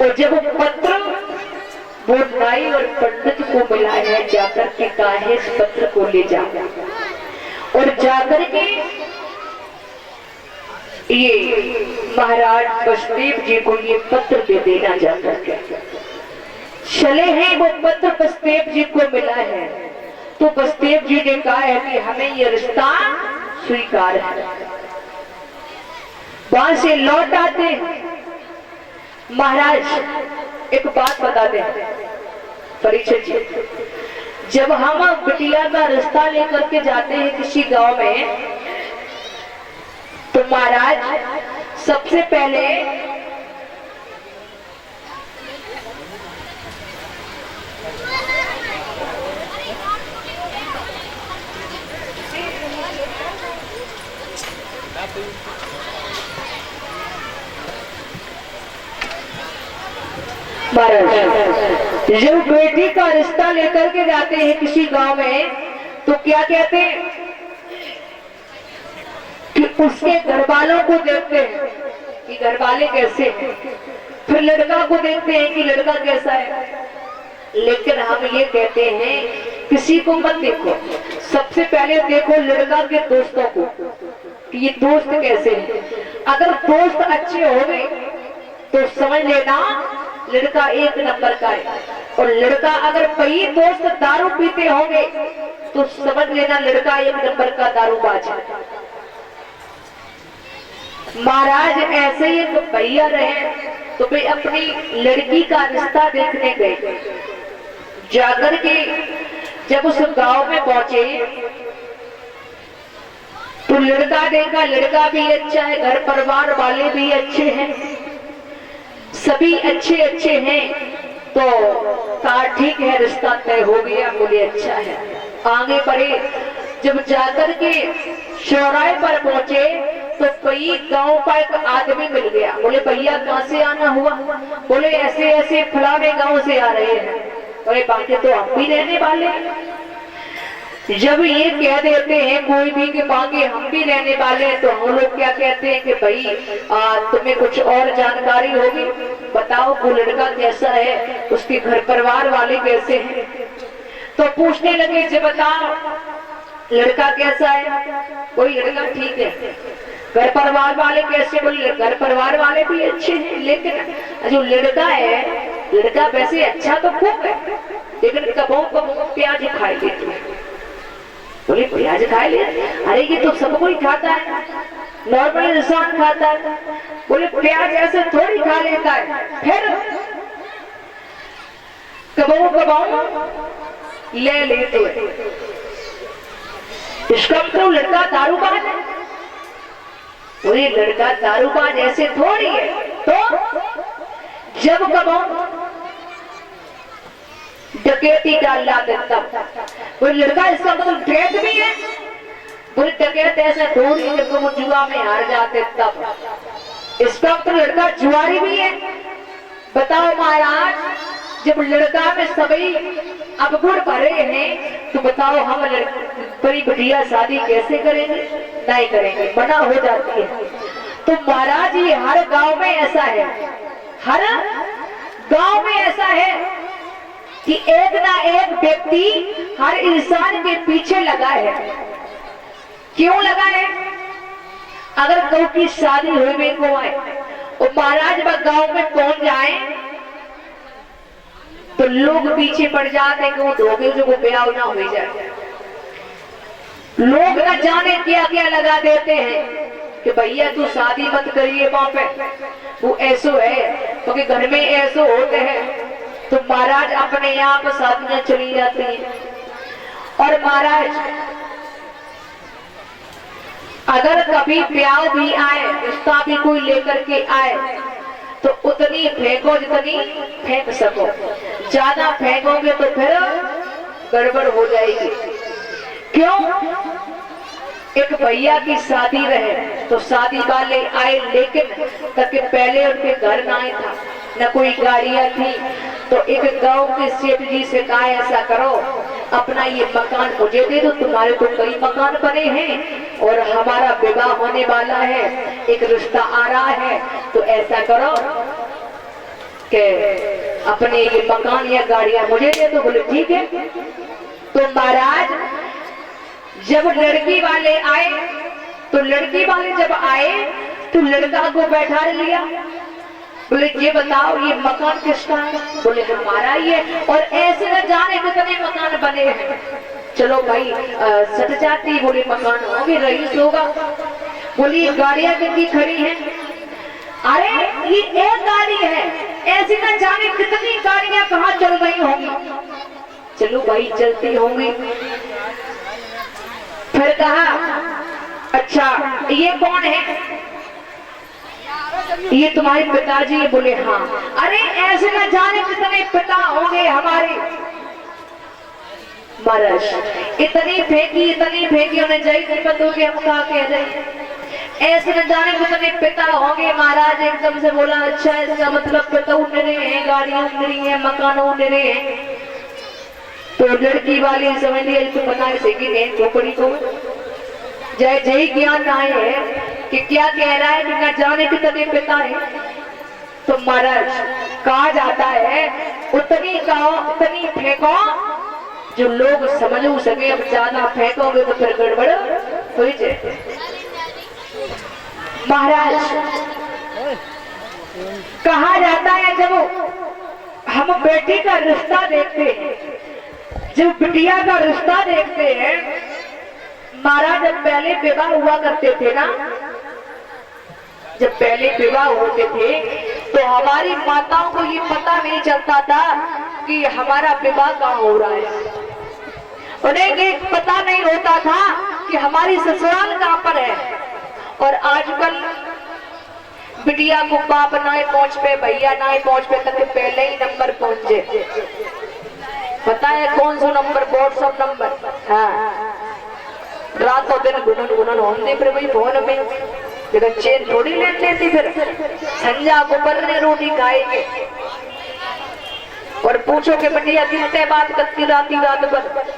और जब वो पत्र वो नाई और पंडित को मिला है, जाकर के कहा है इस पत्र को ले जा, और जाकर के ये महाराज बसदेव जी को ये पत्र दे देना। जाकर के चले हैं, वो पत्र बसदेव जी को मिला है, तो बसदेव जी ने कहा है कि हमें ये रिश्ता स्वीकार है। वहां से लौट आते महाराज एक बात बता दें परीक्षित जी, जब हम बिटिया का रिश्ता लेकर के जाते हैं किसी गांव में, तो महाराज सबसे पहले जब बेटी का रिश्ता लेकर के जाते हैं किसी गांव में, तो क्या कहते हैं कि उसके घर वालों को देखते हैं कि घर वाले कैसे हैं, फिर लड़का को देखते हैं कि लड़का कैसा है। लेकिन हम ये कहते हैं किसी को मत देखो, सबसे पहले देखो लड़का के दोस्तों को कि ये दोस्त कैसे हैं। अगर दोस्त अच्छे हो गए तो समझ लेना लड़का एक नंबर का है, और लड़का अगर कई दोस्त दारू पीते होंगे तो समझ लेना लड़का एक नंबर का दारूबाज है। महाराज ऐसे ही एक भैया रहे, तो वे अपनी लड़की का रिश्ता देखने गए। जाकर के जब उस गांव में पहुंचे तो लड़का देखा, लड़का भी अच्छा है, घर परिवार वाले भी अच्छे हैं, सभी अच्छे अच्छे हैं। तो कहा ठीक है, रिश्ता तय हो गया, बोले अच्छा है। आगे बढ़े, जब जाकर के चौराहे पर पहुंचे तो कई गांव का एक आदमी मिल गया। बोले भैया कहाँ से आना हुआ? बोले ऐसे ऐसे फलाने गांव से आ रहे हैं। बोले बाकी तो हम भी रहने वाले। जब ये कह देते हैं कोई भी कि बाकी हम भी रहने वाले हैं, तो हम लोग क्या कहते हैं कि भाई तुम्हें कुछ और जानकारी होगी, बताओ वो लड़का कैसा है, उसके घर परिवार वाले कैसे हैं। तो पूछने लगे जब बताओ लड़का कैसा है? कोई लड़का ठीक है, घर परिवार वाले कैसे? बोले घर परिवार वाले भी अच्छे हैं, लेकिन जो लड़का है, लड़का वैसे अच्छा तो खूब है, लेकिन कबो कबो प्याज खाई लेती है। बोले प्याज खाई ले? अरे ये तो सब कोई खाता है, नॉर्मल इंसान खाता है। बोले प्याज ऐसे थोड़ी खा लेता है, फिर कबो कबो ले लेते हैं। इसका मतलब लड़का दारूबाज है। बोले लड़का दारूबाज ऐसे थोड़ी है, तो जब कबो डकैती डाल देता। कोई लड़का इसका मतलब डकैत भी है? बोले डकैत ऐसे थोड़ी है, जब वो जुआ में हार जाते तब। इसका मतलब लड़का जुआरी भी है। बताओ महाराज, जब लड़का में सभी अवगुण भरे हैं, तो बताओ हम बड़ी बढ़िया शादी कैसे करेंगे? नहीं करेंगे, मना हो जाती है। तो महाराज ये हर गांव में ऐसा है, हर गांव में ऐसा है कि एक ना एक व्यक्ति हर इंसान के पीछे लगा है। क्यों लगा है? अगर कहीं की शादी हुई को आए और महाराज वह गांव में पहुंच जाए तो लोग पीछे पड़ जाते कि वो धोखे जो वो ब्याह ना हो जाए। लोग न जाने क्या क्या लगा देते हैं कि भैया तू शादी मत करिए वहां पे, वो ऐसो है, क्योंकि घर में ऐसो होते हैं। तो महाराज अपने आप शादियां चली जाती हैं। और महाराज अगर कभी ब्याह भी आए, रिश्ता भी कोई लेकर के आए, तो उतनी फेंको जितनी फेंक सको। ज्यादा फेंकोगे तो फिर गड़बड़ हो जाएगी। क्यों? एक भैया की शादी रहे तो शादी वाले आए, लेकिन तक पहले उनके घर ना आए था, न कोई गाड़ियां थी। तो एक गांव के सेठ जी से कहा ऐसा करो, अपना ये मकान मुझे दे दो, तुम्हारे तो कई मकान बने हैं और हमारा विवाह होने वाला है, एक रिश्ता आ रहा है, तो ऐसा करो कि अपने ये मकान या गाड़ियां मुझे दे दो। बोले ठीक है। तो महाराज जब लड़की वाले आए तो लड़की वाले जब आए तो लड़का को बैठा लिया। बोले ये बताओ ये मकान किसका है? बोले हमारा ही है। और ऐसे न जाने कितने मकान बने हैं। चलो भाई सट जाती। बोले मकान होगी, रईस होगा। बोली गाड़ियां कितनी खड़ी हैं? अरे ये एक गाड़ी है, ऐसी न जाने कितनी गाड़ियां कहाँ चल रही होंगी। चलो भाई चलती होंगी। फिर कहा अच्छा ये कौन है? ये तुम्हारे पिताजी? बोले हाँ। अरे ऐसे न जाने कितने पिता होंगे हमारे। महाराज इतनी फेंकी उन्हें जाई पता हो गया। हम कहा कह रहे ऐसे न जाने कितने पिता होंगे। महाराज एकदम से बोला अच्छा इसका मतलब पिता उड़ रहे हैं, गाड़ियां उड़ रही हैं, मकान उड़ रहे हैं। तो लड़की वाली समझ लिया तो बना से खोपड़ी को जय जय ज्ञान आए है कि क्या कह रहा है कि न जाने कितने पिता है। तो महाराज कहा जाता है उतनी गाओ उतनी फेंको जो लोग समझ सके। अब ज्यादा फेंकोगे तो फिर गड़बड़ हो जाए। महाराज कहा जाता है जब हम बेटी का रिश्ता देखते हैं, जब बिटिया का रिश्ता देखते हैं, महाराज जब पहले विवाह हुआ करते थे ना, जब पहले विवाह होते थे तो हमारी माताओं को ये पता नहीं चलता था कि हमारा विवाह कहाँ हो रहा है। उन्हें ये पता नहीं होता था कि हमारी ससुराल कहाँ पर है। और आजकल बिटिया को बाप ना पहुंच पे, भैया ना पहुंच पे तक पहले ही नंबर पहुंचे। पता है कौन सा नंबर? WhatsApp number. हाँ रातों दिन गुनन होने फिर वही फोन में लेकिन चेन थोड़ी ले लेती। फिर संजा को बर्रे रोटी खाएंगे और पूछो कि बिटिया कितने बात करती रात भर।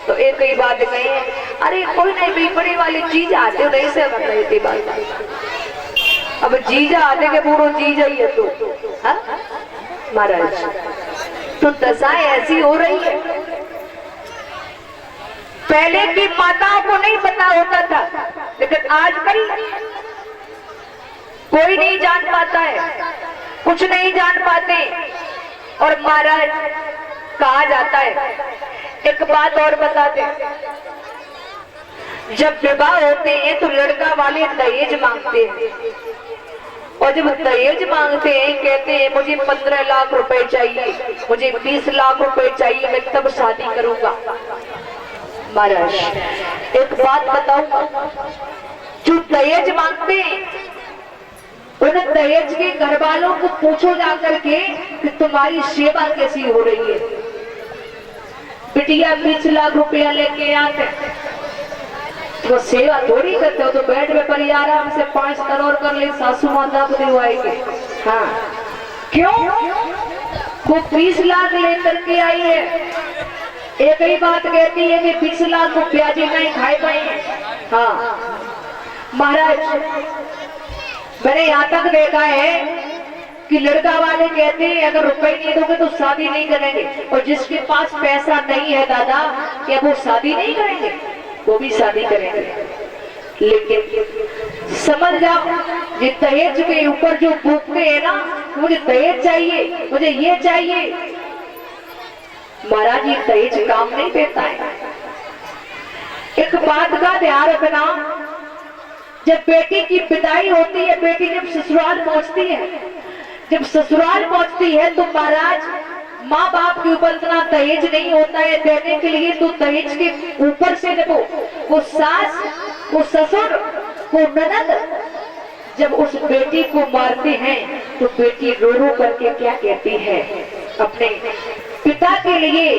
तो एक ही बात कही है अरे कोई नहीं भी बड़ी वाली चीज आते नहीं से कर रही थी बात। अब जीजा आते के पूरा जीजा ही है। तो महाराज तो दशाएं ऐसी हो रही है। पहले की माताओं को नहीं पता होता था लेकिन आजकल कोई नहीं जान पाता है, कुछ नहीं जान पाते। और महाराज कहा जाता है एक बात और बता दे, जब विवाह होते हैं तो लड़का वाले दहेज मांगते हैं। और जब दहेज मांगते हैं कहते हैं मुझे 15 लाख रुपए चाहिए, मुझे 20 लाख रुपए चाहिए, मैं तब शादी करूंगा। महाराज एक बात बताऊंगा, जो दहेज मांगते हैं उन दहेज के घर वालों को पूछो जाकर के कि तुम्हारी सेवा कैसी हो रही है। बिटिया 20 लाख रुपया लेके आते तो सेवा थोड़ी करते हो, तो बेड में पर आराम से 5 करोड़ कर ले, सासू माता को दिलवाएंगे। हाँ क्यों? वो 20 लाख लेकर के आई है। एक ही बात कहती है कि 20 लाख को प्याजी नहीं खाए पाए। हाँ महाराज मैंने यहाँ तक देखा है कि लड़का वाले कहते हैं अगर रुपए नहीं दोगे तो शादी नहीं करेंगे। और जिसके पास पैसा नहीं है दादा, क्या वो शादी नहीं करेंगे? वो भी शादी करेंगे। लेकिन समझ जाओ ये दहेज के ऊपर जो भूखते हैं ना, मुझे दहेज चाहिए, मुझे ये चाहिए। महाराज ये दहेज काम नहीं देता है। एक बात का ध्यान रखना, जब बेटी की विदाई होती है, बेटी जब ससुराल पहुंचती है, जब ससुराल पहुंचती है तो महाराज माँ बाप के ऊपर इतना दहेज नहीं होता है देने के लिए। तो दहेज के ऊपर से जब वो सास, वो ससुर, वो ननद जब उस बेटी को मारते हैं तो बेटी रो रो करके क्या कहती है अपने पिता के लिए।